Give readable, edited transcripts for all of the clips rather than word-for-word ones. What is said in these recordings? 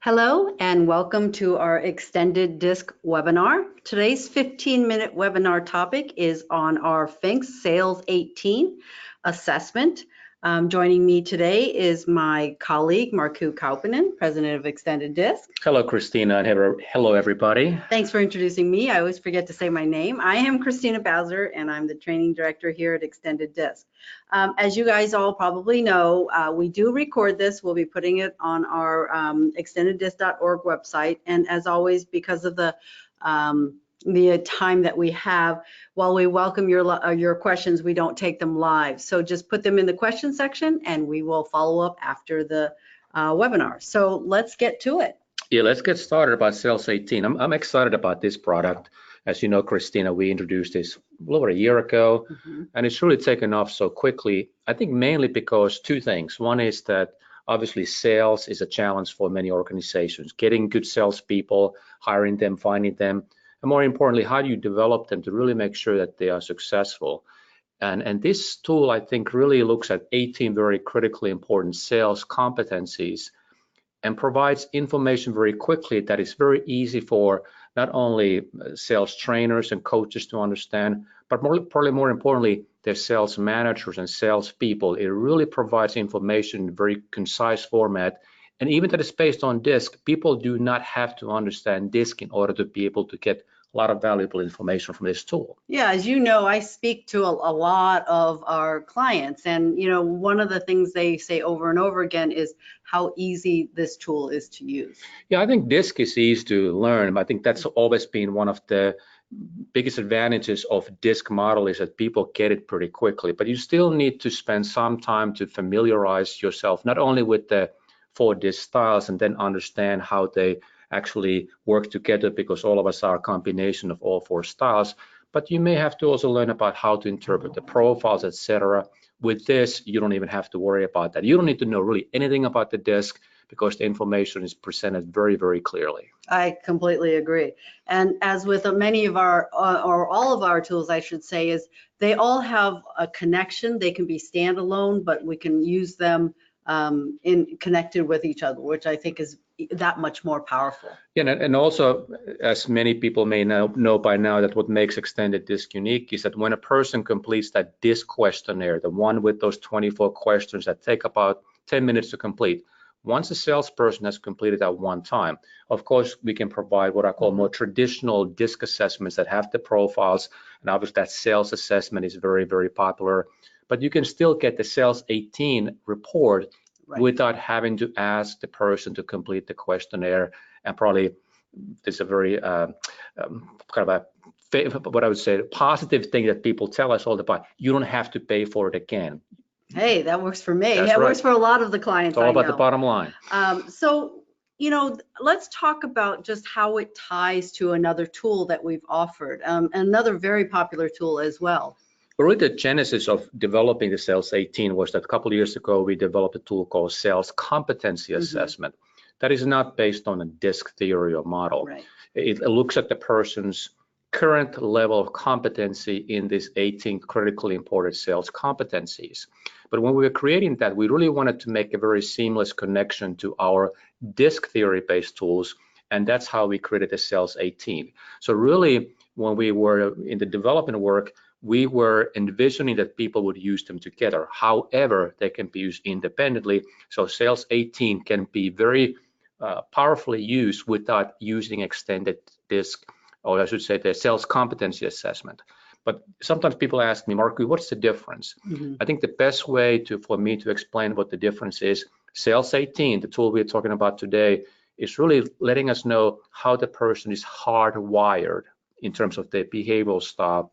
Hello and welcome to our extended disc webinar. Today's 15-minute webinar topic is on our FinxS Sales 18 assessment. Joining me today is my colleague, Markku Kaupinen, President of Extended Disc. Hello, Christina, and hello, everybody. Thanks for introducing me. I always forget to say my name. I am Christina Bowser, and I'm the Training Director here at Extended Disc. As you guys all probably know, we do record this. We'll be putting it on our extendeddisc.org website. And as always, because of the time that we have, while we welcome your questions, we don't take them live. So just put them in the question section and we will follow up after the webinar. So let's get to it. Yeah, let's get started about Sales 18. I'm excited about this product. As you know, Christina, we introduced this a little over a year ago, and it's really taken off so quickly. I think mainly because two things. One is that obviously sales is a challenge for many organizations. Getting good salespeople, hiring them, finding them, and more importantly, how do you develop them to really make sure that they are successful? And this tool, I think, really looks at 18 very critically important sales competencies and provides information very quickly that is very easy for not only sales trainers and coaches to understand, but probably more importantly, their sales managers and sales people. It really provides information in a very concise format. And even that is based on DISC, people do not have to understand DISC in order to be able to get a lot of valuable information from this tool. Yeah, as you know, I speak to a lot of our clients, and you know, one of the things they say over and over again is how easy this tool is to use. Yeah, I think DISC is easy to learn. I think that's always been one of the biggest advantages of DISC model is that people get it pretty quickly, but you still need to spend some time to familiarize yourself, not only with the 4 DISC styles and then understand how they actually work together, because all of us are a combination of all 4 styles, but you may have to also learn about how to interpret the profiles, etc. With this, you don't even have to worry about that. You don't need to know really anything about the DISC because the information is presented very, very clearly. I completely agree. And as with many of our, or all of our tools, I should say, is they all have a connection. They can be standalone, but we can use them connected with each other, which I think is that much more powerful. Yeah, and also, as many people may know by now, that what makes Extended DISC unique is that when a person completes that DISC questionnaire, the one with those 24 questions that take about 10 minutes to complete, once a salesperson has completed that one time, of course, we can provide what I call more traditional DISC assessments that have the profiles, and obviously that sales assessment is very, very popular. But you can still get the Sales 18 report without having to ask the person to complete the questionnaire. And probably there's a very kind of a, what I would say, positive thing that people tell us all the time: you don't have to pay for it again. Hey, that works for me. That's that right. Works for a lot of the clients. It's all about the bottom line. So, you know, let's talk about just how it ties to another tool that we've offered, another very popular tool as well. But really, the genesis of developing the Sales 18 was that a couple of years ago, we developed a tool called Sales Competency Assessment that is not based on a DISC theory or model. Right. It looks at the person's current level of competency in these 18 critically important sales competencies. But when we were creating that, we really wanted to make a very seamless connection to our DISC theory-based tools, and that's how we created the Sales 18. So really, when we were in the development work, we were envisioning that people would use them together. However, they can be used independently. So Sales 18 can be very powerfully used without using Extended DISC, or I should say the Sales Competency Assessment. But sometimes people ask me, Markku, what's the difference? I think the best way for me to explain what the difference is, Sales 18, the tool we're talking about today, is really letting us know how the person is hardwired in terms of their behavioral style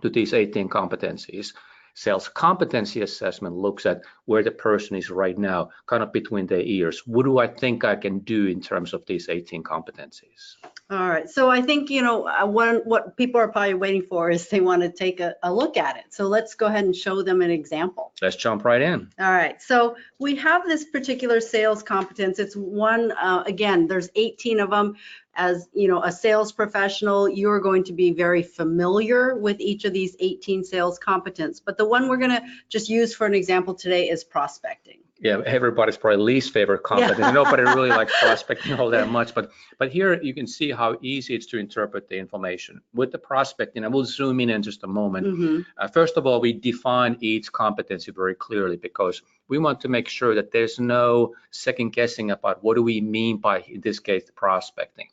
to these 18 competencies. Sales Competency Assessment looks at where the person is right now, kind of between their ears. What do I think I can do in terms of these 18 competencies? All right, so I think, you know, what people are probably waiting for is they want to take a look at it. So let's go ahead and show them an example. Let's jump right in. All right, so we have this particular sales competence. It's one, again, there's 18 of them. As you know, a sales professional, you're going to be very familiar with each of these 18 sales competence. But the one we're going to just use for an example today is prospecting. Yeah, everybody's probably least favorite competence. Yeah. Nobody really likes prospecting all that much, but here you can see how easy it's to interpret the information. With the prospecting, I will zoom in just a moment. First of all, we define each competency very clearly because we want to make sure that there's no second guessing about what do we mean by, in this case, the prospecting.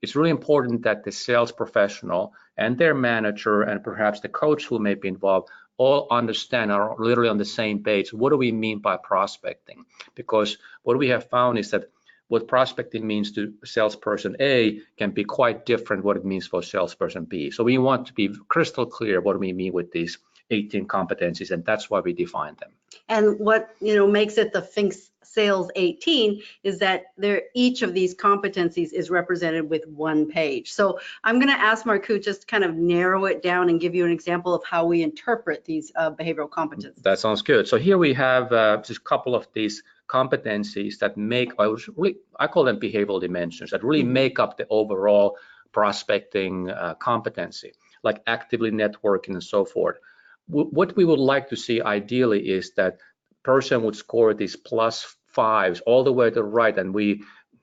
It's really important that the sales professional and their manager and perhaps the coach who may be involved all understand, are literally on the same page. What do we mean by prospecting? Because what we have found is that what prospecting means to salesperson A can be quite different what it means for salesperson B. So we want to be crystal clear what do we mean with these 18 competencies, and that's why we define them. And what makes it the FinxS Sales 18 is that each of these competencies is represented with one page. So I'm going to ask Markku just kind of narrow it down and give you an example of how we interpret these behavioral competencies. That sounds good. So here we have just a couple of these competencies that make, I call them behavioral dimensions, that really make up the overall prospecting competency, like actively networking and so forth. What we would like to see ideally is that person would score these +5s all the way to the right, and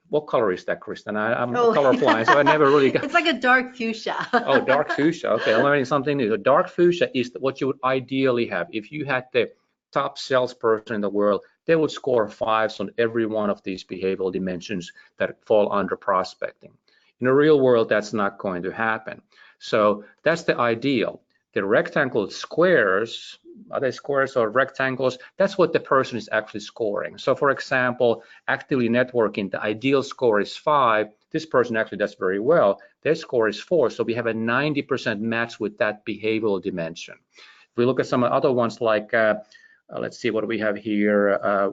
what color is that, Kristen? I'm colorblind, so I never really got. It's like a dark fuchsia. Oh, dark fuchsia. Okay, I'm learning something new. The dark fuchsia is what you would ideally have. If you had the top salesperson in the world, they would score 5s on every one of these behavioral dimensions that fall under prospecting. In the real world, that's not going to happen. So that's the ideal. The rectangle squares, are they squares or rectangles? That's what the person is actually scoring. So for example, actively networking, the ideal score is 5. This person actually does very well. Their score is 4. So we have a 90% match with that behavioral dimension. If we look at some other ones like, let's see what we have here.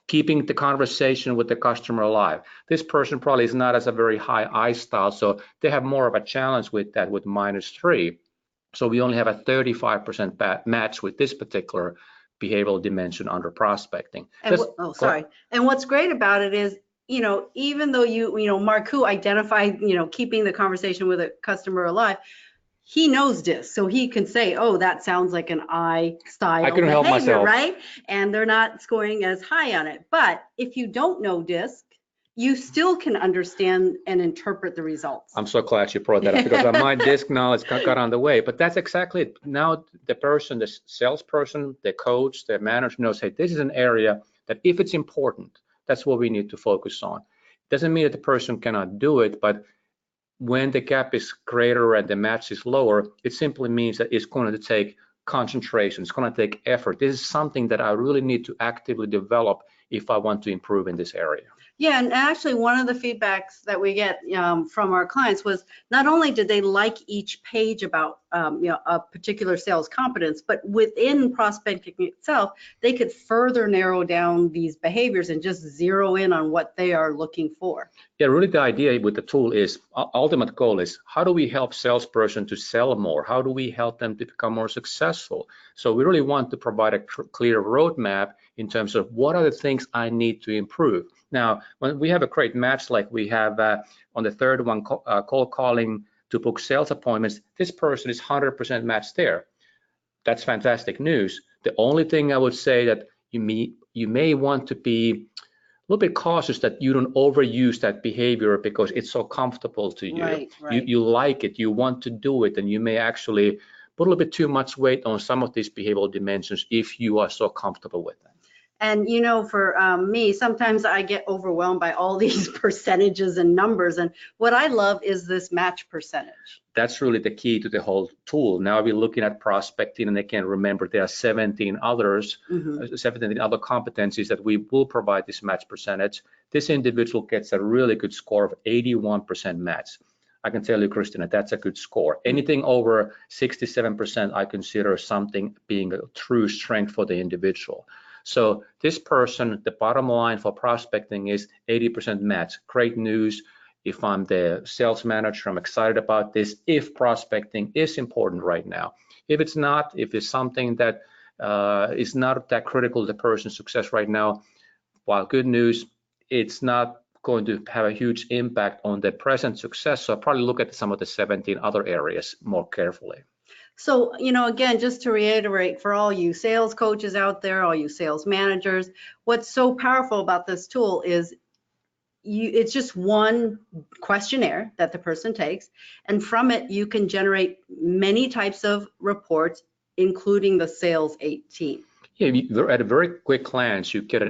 Keeping the conversation with the customer alive. This person probably is not as a very high I style, so they have more of a challenge with that with -3. So we only have a 35% match with this particular behavioral dimension under prospecting. And and what's great about it is, even though Markku identified, keeping the conversation with a customer alive, he knows DISC, so he can say, oh, that sounds like an I style I couldn't help myself, right? And they're not scoring as high on it. But if you don't know DISC, you still can understand and interpret the results. I'm so glad you brought that up because my DISC knowledge got on the way. But that's exactly it. Now the person, the salesperson, the coach, the manager knows, hey, this is an area that if it's important, that's what we need to focus on. Doesn't mean that the person cannot do it, but when the gap is greater and the match is lower, it simply means that it's going to take concentration, it's going to take effort. This is something that I really need to actively develop if I want to improve in this area. Yeah, and actually one of the feedbacks that we get from our clients was not only did they like each page about a particular sales competence, but within prospecting itself, they could further narrow down these behaviors and just zero in on what they are looking for. Yeah, really the idea with the tool is, ultimate goal is, how do we help salesperson to sell more? How do we help them to become more successful? So we really want to provide a clear roadmap in terms of what are the things I need to improve. Now, when we have a great match like we have on the third one, cold calling to book sales appointments, this person is 100% matched there. That's fantastic news. The only thing I would say that you may want to be a little bit cautious that you don't overuse that behavior because it's so comfortable to you. Right. You like it, you want to do it, and you may actually put a little bit too much weight on some of these behavioral dimensions if you are so comfortable with them. And for me, sometimes I get overwhelmed by all these percentages and numbers. And what I love is this match percentage. That's really the key to the whole tool. Now we're looking at prospecting, and again, remember there are 17 others, 17 other competencies that we will provide this match percentage. This individual gets a really good score of 81% match. I can tell you, Christina, that's a good score. Anything over 67%, I consider something being a true strength for the individual. So this person, the bottom line for prospecting is 80% match. Great news. If I'm the sales manager, I'm excited about this if prospecting is important right now. If it's not, if it's something that is not that critical to the person's success right now, while good news, it's not going to have a huge impact on the present success. So I'll probably look at some of the 17 other areas more carefully. So, again, just to reiterate for all you sales coaches out there, all you sales managers, what's so powerful about this tool is it's just one questionnaire that the person takes, and from it you can generate many types of reports, including the sales 18. Yeah, at a very quick glance, you get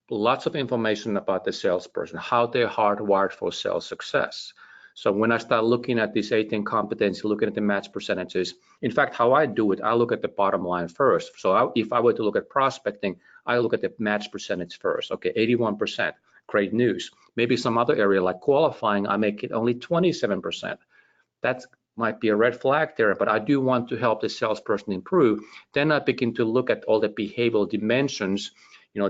lots of information about the salesperson, how they're hardwired for sales success. So when I start looking at these 18 competencies, looking at the match percentages, in fact, how I do it, I look at the bottom line first. So if I were to look at prospecting, I look at the match percentage first. Okay, 81%, great news. Maybe some other area like qualifying, I make it only 27%. That might be a red flag there, but I do want to help the salesperson improve. Then I begin to look at all the behavioral dimensions,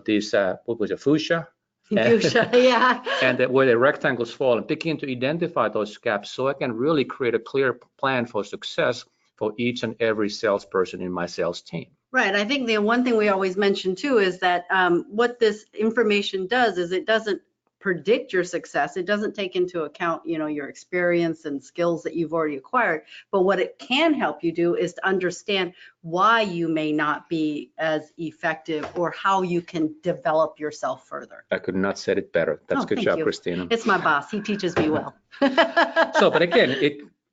these, what was it, fuchsia? Fuchsia, yeah. And where the rectangles fall, and begin to identify those gaps so I can really create a clear plan for success for each and every salesperson in my sales team. Right. I think the one thing we always mention too is that what this information does is it doesn't predict your success. It doesn't take into account, your experience and skills that you've already acquired. But what it can help you do is to understand why you may not be as effective or how you can develop yourself further. I could not said it better. That's good job, Christina. It's my boss. He teaches me well. But again,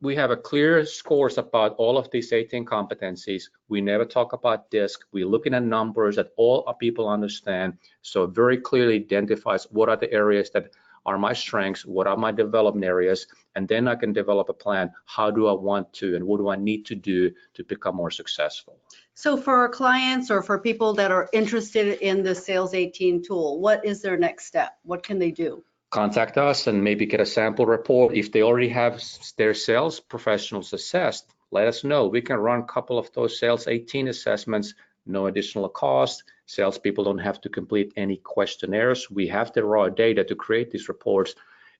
we have a clear scores about all of these 18 competencies. We never talk about DISC. We're looking at numbers that all our people understand. So very clearly identifies what are the areas that are my strengths, what are my development areas, and then I can develop a plan. How do I want to, and what do I need to do to become more successful? So for our clients or for people that are interested in the Sales 18 tool, what is their next step? What can they do? Contact us and maybe get a sample report. If they already have their sales professionals assessed, let us know. We can run a couple of those sales 18 assessments, no additional cost. Salespeople don't have to complete any questionnaires. We have the raw data to create these reports.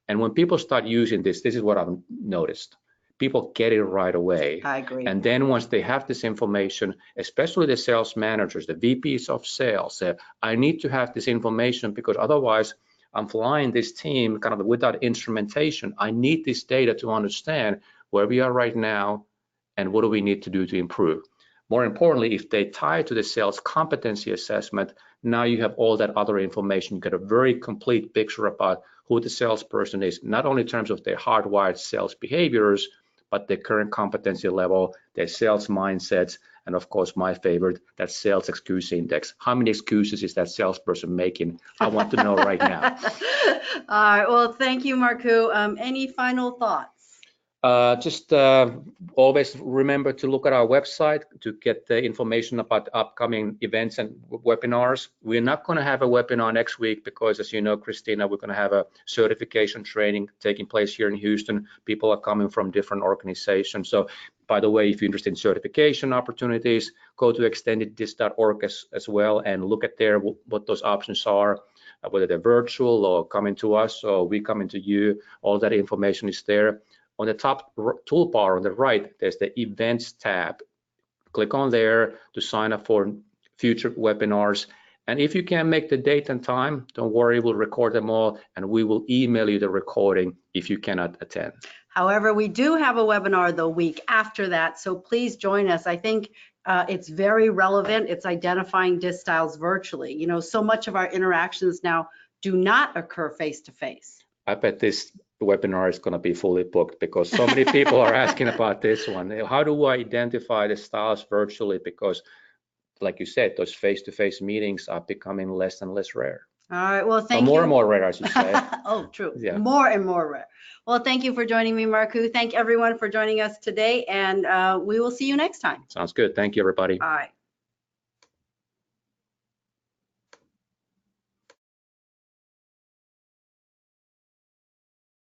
And when people start using this is what I've noticed. People get it right away. I agree. And then once they have this information, especially the sales managers, the VPs of sales, I need to have this information because otherwise I'm flying this team kind of without instrumentation. I need this data to understand where we are right now and what do we need to do to improve. More importantly, if they tie to the sales competency assessment, now you have all that other information. You get a very complete picture about who the salesperson is, not only in terms of their hardwired sales behaviors, but their current competency level, their sales mindsets, and of course, my favorite, that sales excuse index. How many excuses is that salesperson making? I want to know right now. All right, well, thank you, Markku. Any final thoughts? Just always remember to look at our website to get the information about upcoming events and webinars. We're not going to have a webinar next week because, as you know, Christina, we're going to have a certification training taking place here in Houston. People are coming from different organizations. So, by the way, if you're interested in certification opportunities, go to extendeddisc.org as well and look at there what those options are, whether they're virtual or coming to us or we coming to you. All that information is there. On the top toolbar on the right, there's the events tab. Click on there to sign up for future webinars. And if you can't make the date and time, don't worry, we'll record them all and we will email you the recording if you cannot attend. However, we do have a webinar the week after that, so please join us. I think it's very relevant. It's identifying DISC styles virtually. So much of our interactions now do not occur face-to-face. I bet this webinar is going to be fully booked because so many people are asking about this one. How do I identify the styles virtually? Because like you said, those face-to-face meetings are becoming less and less rare. All right, well, thank you. More and more rare, I should say. Oh, true. Yeah. More and more rare. Well, thank you for joining me, Markku. Thank everyone for joining us today, and we will see you next time. Sounds good. Thank you, everybody. All right.